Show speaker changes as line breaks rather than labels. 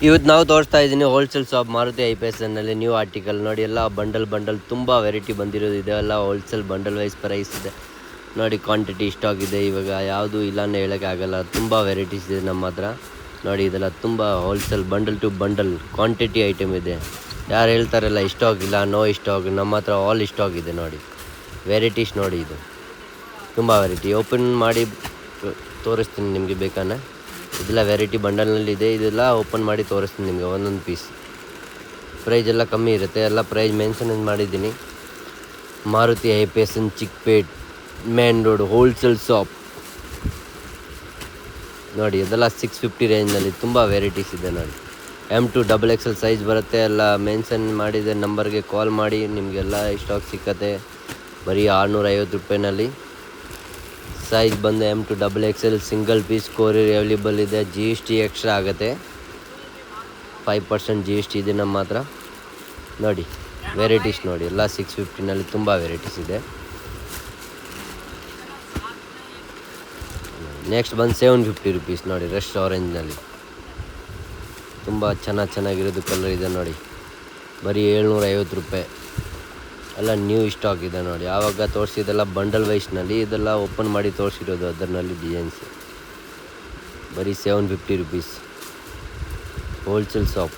ಇವತ್ತು ನಾವು ತೋರಿಸ್ತಾ ಇದ್ದೀನಿ ಹೋಲ್ಸೇಲ್ ಶಾಪ್ ಮಾರುತಿ ಐಪಿಎಸ್ನಲ್ಲಿ ನ್ಯೂ ಆರ್ಟಿಕಲ್ ನೋಡಿ. ಎಲ್ಲ ಬಂಡಲ್ ತುಂಬ ವೆರೈಟಿ ಬಂದಿರೋದು ಇದೆ. ಎಲ್ಲ ಹೋಲ್ಸೇಲ್ ಬಂಡಲ್ ವೈಸ್ ಪ್ರೈಸ್ ಇದೆ ನೋಡಿ. ಕ್ವಾಂಟಿಟಿ ಇಷ್ಟಾಗಿದೆ ಇವಾಗ ಯಾವುದು ಇಲ್ಲಾಂದ್ರೆ ಹೇಳೋಕ್ಕಾಗಲ್ಲ. ತುಂಬ ವೆರೈಟೀಸ್ ಇದೆ ನಮ್ಮ ಹತ್ರ ನೋಡಿ. ಇದೆಲ್ಲ ತುಂಬ wholesale bundle to bundle quantity item ಇದೆ. ಯಾರು ಹೇಳ್ತಾರಲ್ಲ ಇಷ್ಟಾಗಿಲ್ಲ, ನೋ ಇಷ್ಟಾಗಿ, ನಮ್ಮ ಹತ್ರ ಆಲ್ ಇಷ್ಟಾಗಿದೆ ನೋಡಿ. ವೆರೈಟೀಸ್ ನೋಡಿ, ಇದು ತುಂಬ ವೆರೈಟಿ. ಓಪನ್ ಮಾಡಿ ತೋರಿಸ್ತೀನಿ ನಿಮಗೆ ಬೇಕಾನೆ. ಇದೆಲ್ಲ ವೆರೈಟಿ ಬಂಡಲ್ನಲ್ಲಿದೆ. ಇದೆಲ್ಲ ಓಪನ್ ಮಾಡಿ ತೋರಿಸ್ತೀನಿ ನಿಮಗೆ ಒಂದೊಂದು ಪೀಸ್. ಪ್ರೈಸ್ ಎಲ್ಲ ಕಮ್ಮಿ ಇರುತ್ತೆ. ಎಲ್ಲ ಪ್ರೈಸ್ ಮೆನ್ಷನ್ ಮಾಡಿದ್ದೀನಿ. Maruti IPS Chickpet main road wholesale shop ನೋಡಿ. ಇದೆಲ್ಲ 650 ರೇಂಜ್ನಲ್ಲಿ ತುಂಬ ವೆರೈಟೀಸ್ ಇದೆ ನೋಡಿ. M2 XXL ಸೈಜ್ ಬರುತ್ತೆ. ಎಲ್ಲ ಮೆನ್ಷನ್ ಮಾಡಿದೆ ನಂಬರ್ಗೆ ಕಾಲ್ ಮಾಡಿ, ನಿಮಗೆಲ್ಲ ಸ್ಟಾಕ್ ಸಿಕ್ಕತ್ತೆ ಬರೀ 650 ರೂಪಾಯಿನಲ್ಲಿ. ಸೈಜ್ ಬಂದು M2 XXL single piece courier available ಇದೆ. GST ಎಕ್ಸ್ಟ್ರಾ ಆಗುತ್ತೆ. 5% GST ಇದೆ ನಮ್ಮ ಹತ್ರ ನೋಡಿ. ವೆರೈಟೀಸ್ ನೋಡಿ, ಎಲ್ಲ 650ನಲ್ಲಿ ತುಂಬ ವೆರೈಟೀಸ್ ಇದೆ. ನೆಕ್ಸ್ಟ್ ಬಂದು 750 ರುಪೀಸ್ ನೋಡಿ. ರಶ್ ಆರೆಂಜ್ನಲ್ಲಿ ತುಂಬ ಚೆನ್ನಾಗಿರೋದು ಕಲರ್ ಇದೆ ನೋಡಿ. ಬರೀ 750 ರೂಪಾಯಿ. ಎಲ್ಲ ನ್ಯೂ ಸ್ಟಾಕ್ ಇದೆ ನೋಡಿ. ಆವಾಗ ತೋರಿಸಿದೆಲ್ಲ ಬಂಡಲ್ ವೈಸ್ನಲ್ಲಿ, ಇದೆಲ್ಲ ಓಪನ್ ಮಾಡಿ ತೋರಿಸಿರೋದು ಅದರಲ್ಲಿ ಡಿಸೈನ್ಸ್. ಬರೀ 750 ರುಪೀಸ್ ಹೋಲ್ಸೇಲ್ ಶಾಪ್.